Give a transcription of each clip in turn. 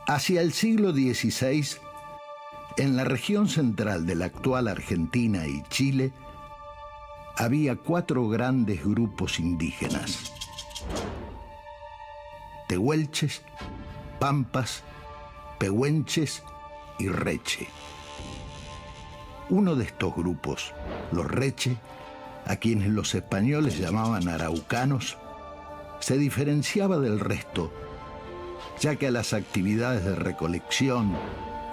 Hacia el siglo XVI, en la región central de la actual Argentina y Chile, había 4 grandes grupos indígenas: tehuelches, pampas, pehuenches y reche. Uno de estos grupos, los reche, a quienes los españoles llamaban araucanos, se diferenciaba del resto, ya que a las actividades de recolección,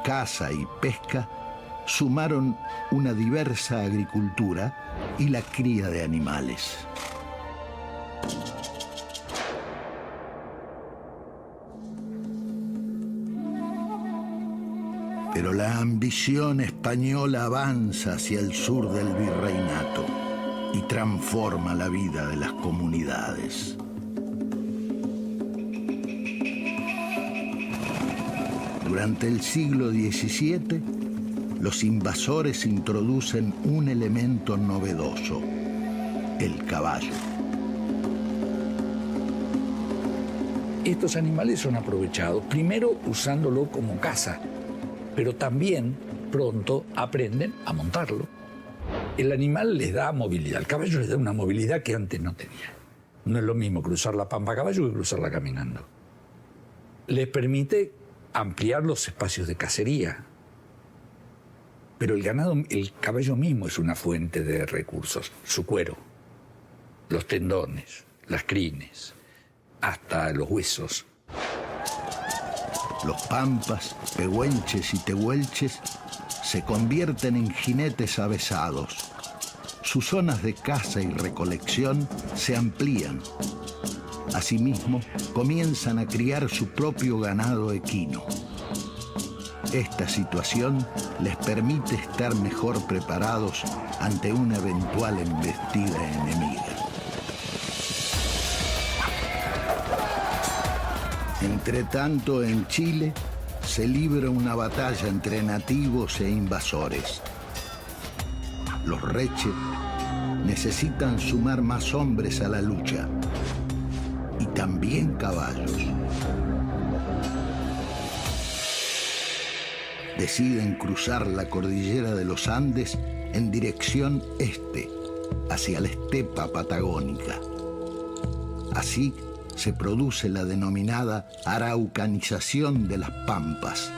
caza y pesca sumaron una diversa agricultura y la cría de animales. Pero la ambición española avanza hacia el sur del virreinato y transforma la vida de las comunidades. Durante el siglo XVII, los invasores introducen un elemento novedoso: el caballo. Estos animales son aprovechados, primero usándolo como caza, pero también pronto aprenden a montarlo. El animal les da movilidad, el caballo les da una movilidad que antes no tenía. No es lo mismo cruzar la pampa a caballo que cruzarla caminando. Les permite ampliar los espacios de cacería. Pero el caballo mismo es una fuente de recursos. Su cuero, los tendones, las crines, hasta los huesos. Los pampas, pehuenches y tehuelches se convierten en jinetes avesados. Sus zonas de caza y recolección se amplían. Asimismo, comienzan a criar su propio ganado equino. Esta situación les permite estar mejor preparados ante una eventual embestida enemiga. Entretanto, en Chile se libra una batalla entre nativos e invasores. Los reche necesitan sumar más hombres a la lucha, y también caballos. Deciden cruzar la cordillera de los Andes en dirección este, hacia la estepa patagónica. Así se produce la denominada araucanización de las pampas.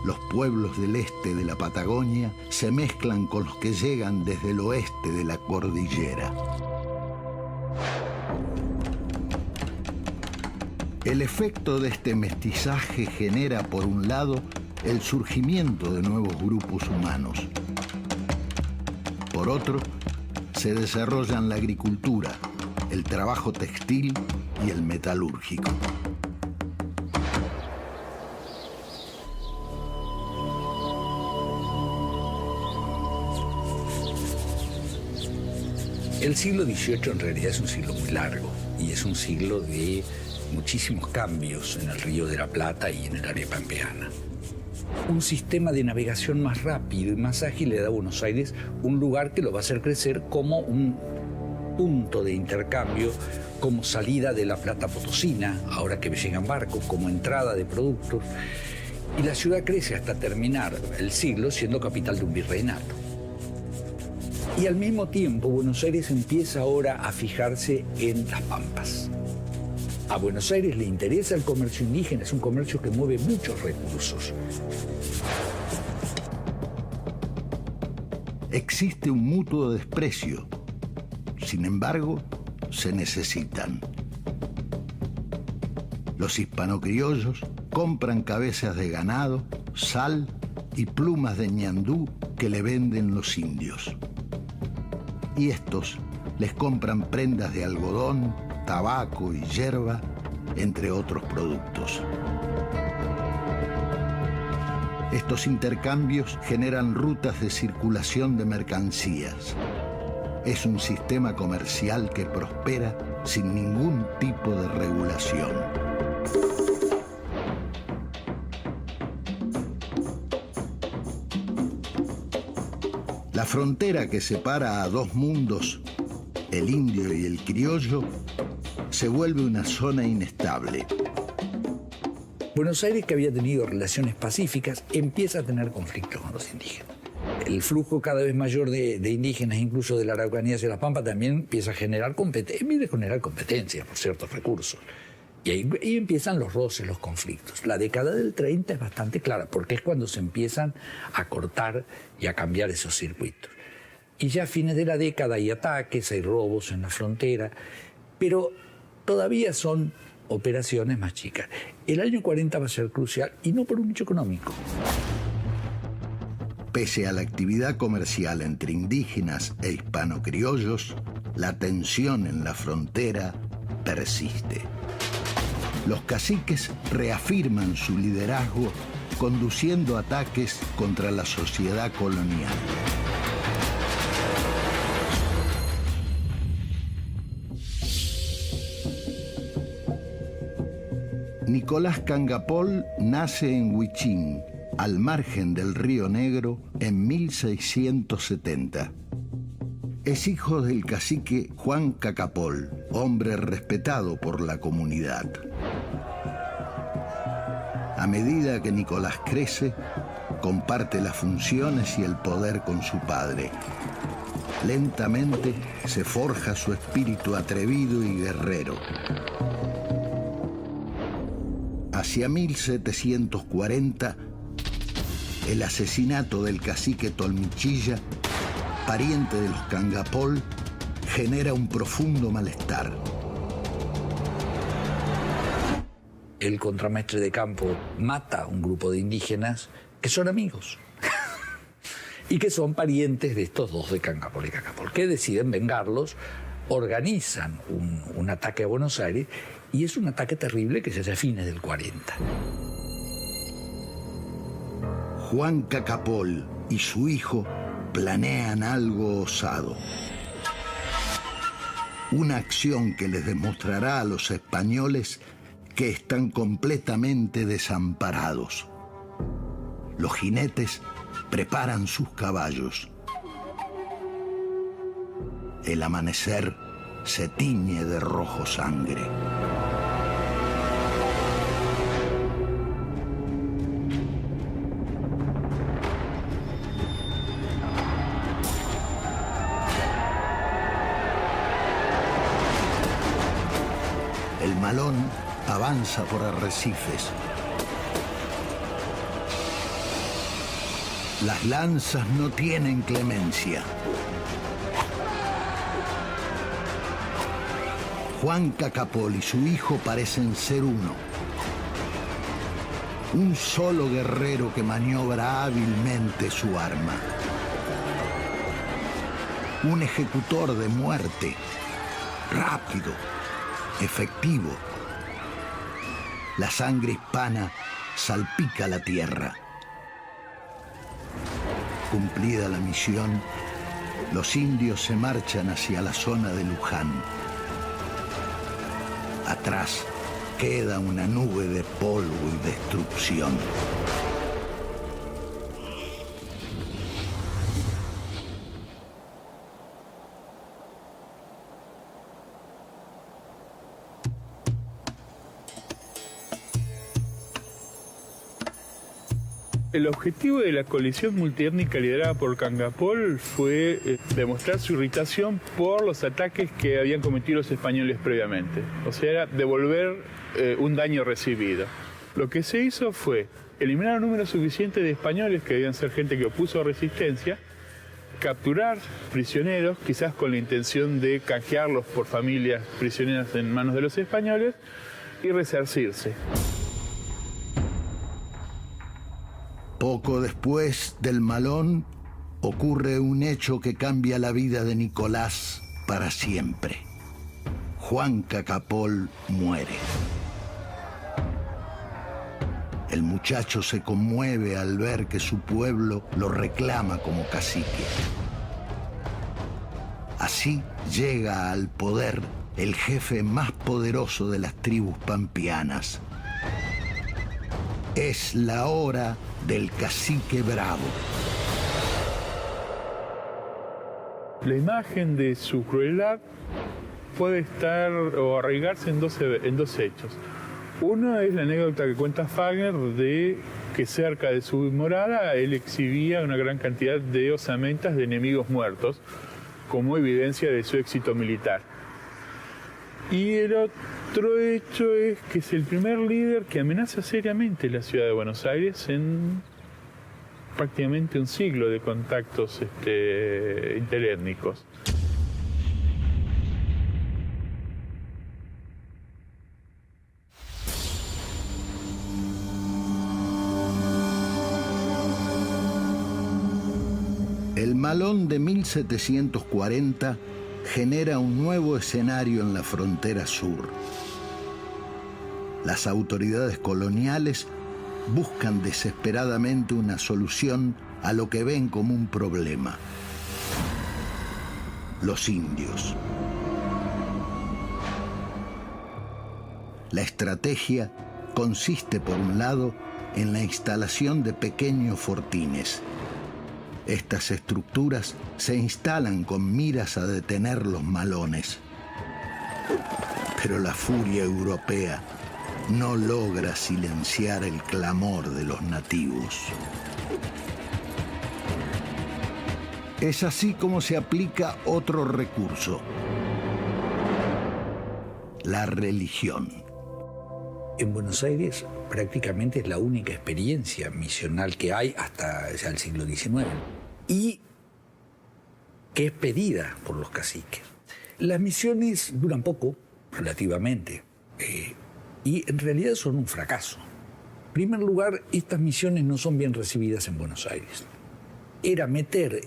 Los pueblos del este de la Patagonia se mezclan con los que llegan desde el oeste de la cordillera. El efecto de este mestizaje genera, por un lado, el surgimiento de nuevos grupos humanos. Por otro, se desarrollan la agricultura, el trabajo textil y el metalúrgico. El siglo XVIII en realidad es un siglo muy largo y es un siglo de muchísimos cambios en el Río de la Plata y en el área pampeana. Un sistema de navegación más rápido y más ágil le da a Buenos Aires un lugar que lo va a hacer crecer como un punto de intercambio, como salida de la plata potosina, ahora que llegan barcos, como entrada de productos. Y la ciudad crece hasta terminar el siglo siendo capital de un virreinato. Y al mismo tiempo, Buenos Aires empieza ahora a fijarse en las pampas. A Buenos Aires le interesa el comercio indígena, es un comercio que mueve muchos recursos. Existe un mutuo desprecio. Sin embargo, se necesitan. Los hispanocriollos compran cabezas de ganado, sal y plumas de ñandú que le venden los indios. Y estos les compran prendas de algodón, tabaco y yerba, entre otros productos. Estos intercambios generan rutas de circulación de mercancías. Es un sistema comercial que prospera sin ningún tipo de regulación. La frontera que separa a dos mundos, el indio y el criollo, se vuelve una zona inestable. Buenos Aires, que había tenido relaciones pacíficas, empieza a tener conflictos con los indígenas. El flujo cada vez mayor de indígenas, incluso de la Araucanía hacia la Pampa, también empieza a generar competencia por ciertos recursos. Y ahí empiezan los roces, los conflictos. La década del 30 es bastante clara, porque es cuando se empiezan a cortar y a cambiar esos circuitos. Y ya a fines de la década hay ataques, hay robos en la frontera, pero todavía son operaciones más chicas. El año 40 va a ser crucial, y no por un hecho económico. Pese a la actividad comercial entre indígenas e hispano-criollos, la tensión en la frontera persiste. Los caciques reafirman su liderazgo conduciendo ataques contra la sociedad colonial. Nicolás Cangapol nace en Huichín, al margen del Río Negro, en 1670. Es hijo del cacique Juan Cacapol, hombre respetado por la comunidad. A medida que Nicolás crece, comparte las funciones y el poder con su padre. Lentamente se forja su espíritu atrevido y guerrero. Hacia 1740, el asesinato del cacique Tolmichilla, pariente de los Cangapol, genera un profundo malestar. El contramaestre de campo mata a un grupo de indígenas que son amigos y que son parientes de estos dos de Cangapol y Cacapol, que deciden vengarlos, organizan un ataque a Buenos Aires, y es un ataque terrible que se hace a fines del 40. Juan Cacapol y su hijo planean algo osado. Una acción que les demostrará a los españoles que están completamente desamparados. Los jinetes preparan sus caballos. El amanecer se tiñe de rojo sangre. El Malón avanza por arrecifes. Las lanzas no tienen clemencia. Juan Cacapol y su hijo parecen ser uno. Un solo guerrero que maniobra hábilmente su arma. Un ejecutor de muerte, rápido, efectivo. La sangre hispana salpica la tierra. Cumplida la misión, los indios se marchan hacia la zona de Luján. Atrás queda una nube de polvo y destrucción. El objetivo de la coalición multiétnica liderada por Cangapol fue demostrar su irritación por los ataques que habían cometido los españoles previamente. O sea, era devolver un daño recibido. Lo que se hizo fue eliminar un número suficiente de españoles, que debían ser gente que opuso resistencia, capturar prisioneros, quizás con la intención de canjearlos por familias prisioneras en manos de los españoles, y resarcirse. Poco después del Malón ocurre un hecho que cambia la vida de Nicolás para siempre. Juan Cacapol muere. El muchacho se conmueve al ver que su pueblo lo reclama como cacique. Así llega al poder el jefe más poderoso de las tribus pampeanas. Es la hora del cacique bravo. La imagen de su crueldad puede estar o arraigarse en dos hechos. Uno es la anécdota que cuenta Fagner de que cerca de su morada él exhibía una gran cantidad de osamentas de enemigos muertos como evidencia de su éxito militar. Y el otro hecho es que es el primer líder que amenaza seriamente la ciudad de Buenos Aires en prácticamente un siglo de contactos interétnicos. El Malón de 1740 genera un nuevo escenario en la frontera sur. Las autoridades coloniales buscan desesperadamente una solución a lo que ven como un problema: los indios. La estrategia consiste, por un lado, en la instalación de pequeños fortines. Estas estructuras se instalan con miras a detener los malones. Pero la furia europea no logra silenciar el clamor de los nativos. Es así como se aplica otro recurso: la religión. En Buenos Aires prácticamente es la única experiencia misional que hay hasta ya el siglo XIX y que es pedida por los caciques. Las misiones duran poco, relativamente, y en realidad son un fracaso. En primer lugar, estas misiones no son bien recibidas en Buenos Aires. Era meter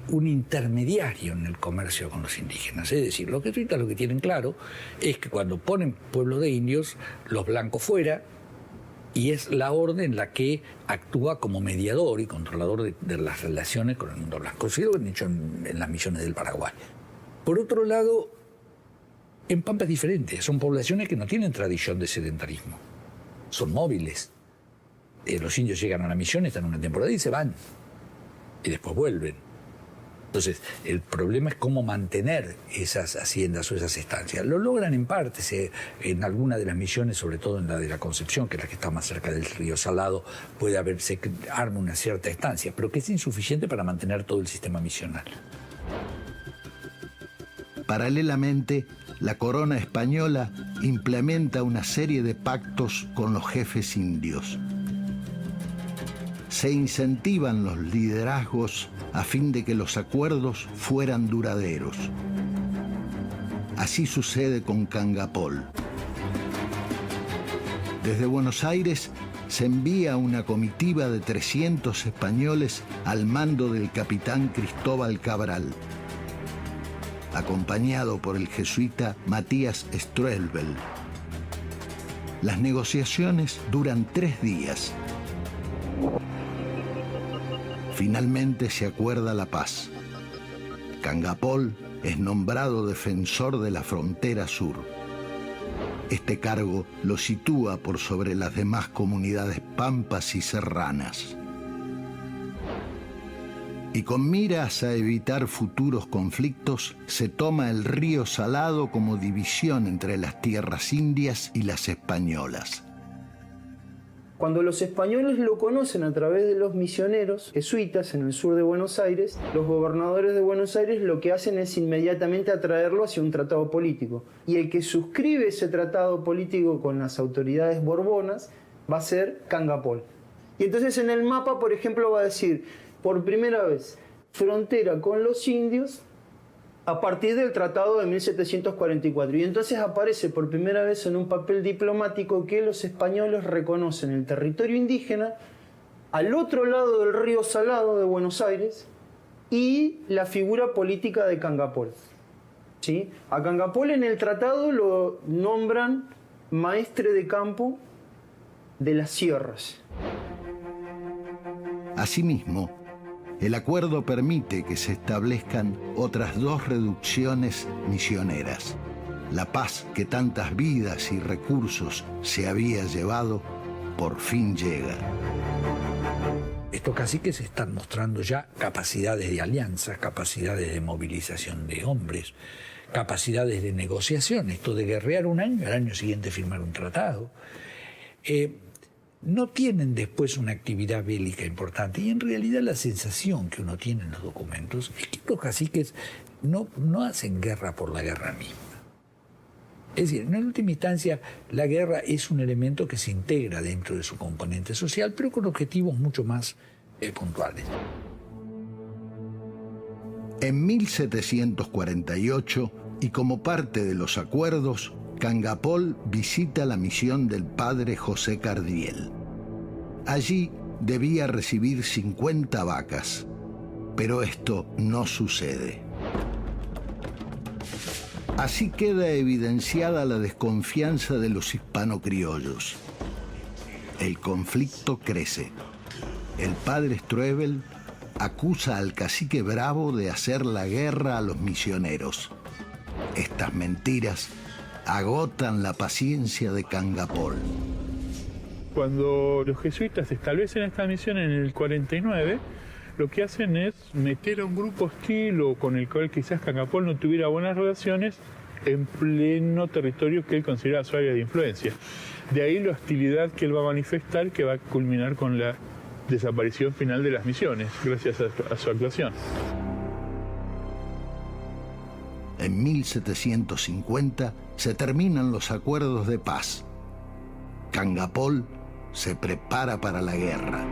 un intermediario en el comercio con los indígenas. Es decir, los jesuitas lo que tienen claro es que cuando ponen pueblo de indios, los blancos fuera, y es la orden la que actúa como mediador y controlador de las relaciones con el mundo blanco. Eso lo han hecho en las misiones del Paraguay. Por otro lado, en Pampa es diferente. Son poblaciones que no tienen tradición de sedentarismo. Son móviles. Los indios llegan a la misión, están una temporada y se van. Y después vuelven. Entonces, el problema es cómo mantener esas haciendas o esas estancias. Lo logran en parte, en alguna de las misiones, sobre todo en la de la Concepción, que es la que está más cerca del río Salado, se arma una cierta estancia, pero que es insuficiente para mantener todo el sistema misional. Paralelamente, la corona española implementa una serie de pactos con los jefes indios. Se incentivan los liderazgos a fin de que los acuerdos fueran duraderos. Así sucede con Cangapol. Desde Buenos Aires se envía una comitiva de 300 españoles al mando del capitán Cristóbal Cabral, acompañado por el jesuita Matías Strelbel. Las negociaciones duran 3 días. Finalmente se acuerda la paz. Cangapol es nombrado defensor de la frontera sur. Este cargo lo sitúa por sobre las demás comunidades pampas y serranas. Y con miras a evitar futuros conflictos, se toma el río Salado como división entre las tierras indias y las españolas. Cuando los españoles lo conocen a través de los misioneros jesuitas en el sur de Buenos Aires, los gobernadores de Buenos Aires lo que hacen es inmediatamente atraerlo hacia un tratado político. Y el que suscribe ese tratado político con las autoridades borbonas va a ser Cangapol. Y entonces en el mapa, por ejemplo, va a decir, por primera vez, frontera con los indios a partir del Tratado de 1744. Y entonces aparece por primera vez en un papel diplomático que los españoles reconocen el territorio indígena al otro lado del río Salado de Buenos Aires y la figura política de Cangapol. ¿Sí? A Cangapol en el tratado lo nombran maestre de campo de las sierras. Asimismo, el acuerdo permite que se establezcan otras 2 reducciones misioneras. La paz que tantas vidas y recursos se había llevado, por fin llega. Estos caciques están mostrando ya capacidades de alianza, capacidades de movilización de hombres, capacidades de negociación. Esto de guerrear un año, al año siguiente firmar un tratado. no tienen después una actividad bélica importante. Y en realidad la sensación que uno tiene en los documentos es que los caciques no hacen guerra por la guerra misma. Es decir, en última instancia, la guerra es un elemento que se integra dentro de su componente social, pero con objetivos mucho más puntuales. En 1748, y como parte de los acuerdos, Cangapol visita la misión del padre José Cardiel. Allí debía recibir 50 vacas, pero esto no sucede. Así queda evidenciada la desconfianza de los hispano-criollos. El conflicto crece. El padre Struebel acusa al cacique Bravo de hacer la guerra a los misioneros. Estas mentiras agotan la paciencia de Cangapol. Cuando los jesuitas establecen esta misión en el 49, lo que hacen es meter a un grupo hostil o con el cual quizás Cangapol no tuviera buenas relaciones en pleno territorio que él considera su área de influencia. De ahí la hostilidad que él va a manifestar, que va a culminar con la desaparición final de las misiones, gracias a su actuación. En 1750 se terminan los acuerdos de paz. Cangapol se prepara para la guerra.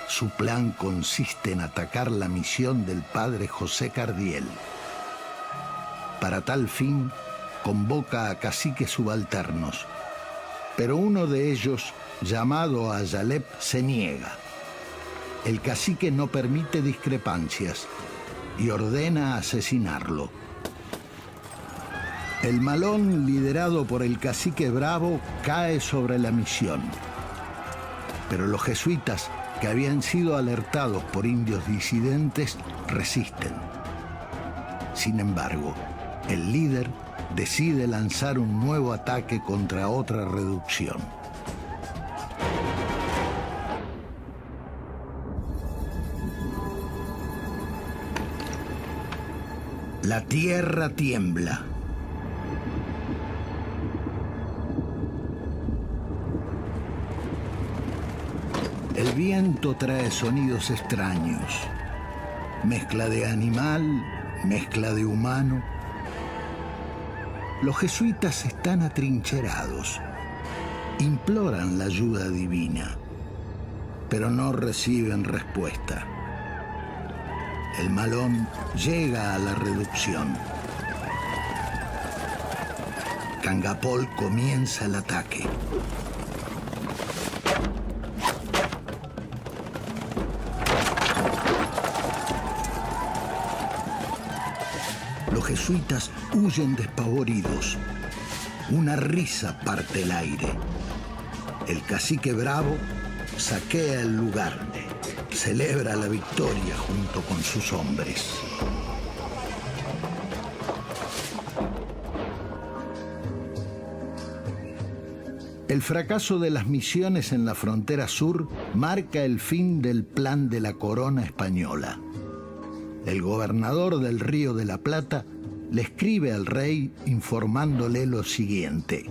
Su plan consiste en atacar la misión del padre José Cardiel. Para tal fin, convoca a caciques subalternos, pero uno de ellos, llamado Ayalep, se niega. El cacique no permite discrepancias y ordena asesinarlo. El malón, liderado por el cacique Bravo, cae sobre la misión. Pero los jesuitas, que habían sido alertados por indios disidentes, resisten. Sin embargo, el líder decide lanzar un nuevo ataque contra otra reducción. La tierra tiembla. El viento trae sonidos extraños, mezcla de animal, mezcla de humano. Los jesuitas están atrincherados, imploran la ayuda divina, pero no reciben respuesta. El malón llega a la reducción. Cangapol comienza el ataque. Los jesuitas huyen despavoridos. Una risa parte el aire. El cacique Bravo saquea el lugar. Celebra la victoria junto con sus hombres. El fracaso de las misiones en la frontera sur marca el fin del plan de la corona española. El gobernador del Río de la Plata le escribe al rey informándole lo siguiente: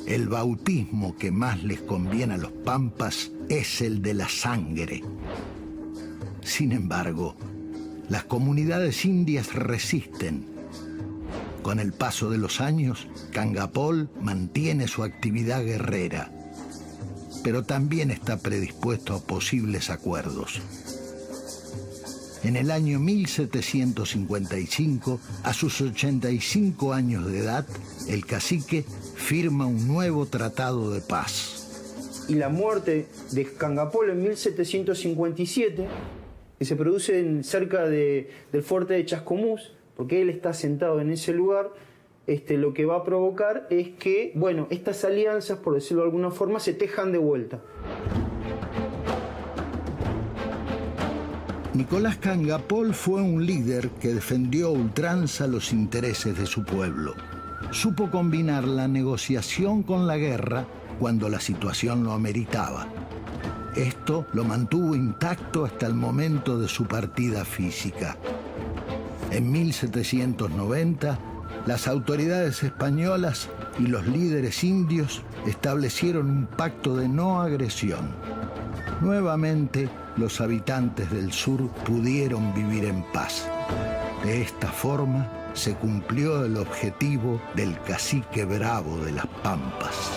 el bautismo que más les conviene a los pampas es el de la sangre. Sin embargo, las comunidades indias resisten. Con el paso de los años, Cangapol mantiene su actividad guerrera, pero también está predispuesto a posibles acuerdos. En el año 1755, a sus 85 años de edad, el cacique firma un nuevo tratado de paz. Y la muerte de Cangapol en 1757, que se produce cerca del fuerte de Chascomús, porque él está sentado en ese lugar, lo que va a provocar es que, estas alianzas, por decirlo de alguna forma, se tejan de vuelta. Nicolás Cangapol fue un líder que defendió a ultranza los intereses de su pueblo. Supo combinar la negociación con la guerra cuando la situación lo ameritaba. Esto lo mantuvo intacto hasta el momento de su partida física. En 1790 Las autoridades españolas y los líderes indios establecieron un pacto de no agresión. Nuevamente, los habitantes del sur pudieron vivir en paz. De esta forma, se cumplió el objetivo del cacique bravo de las Pampas.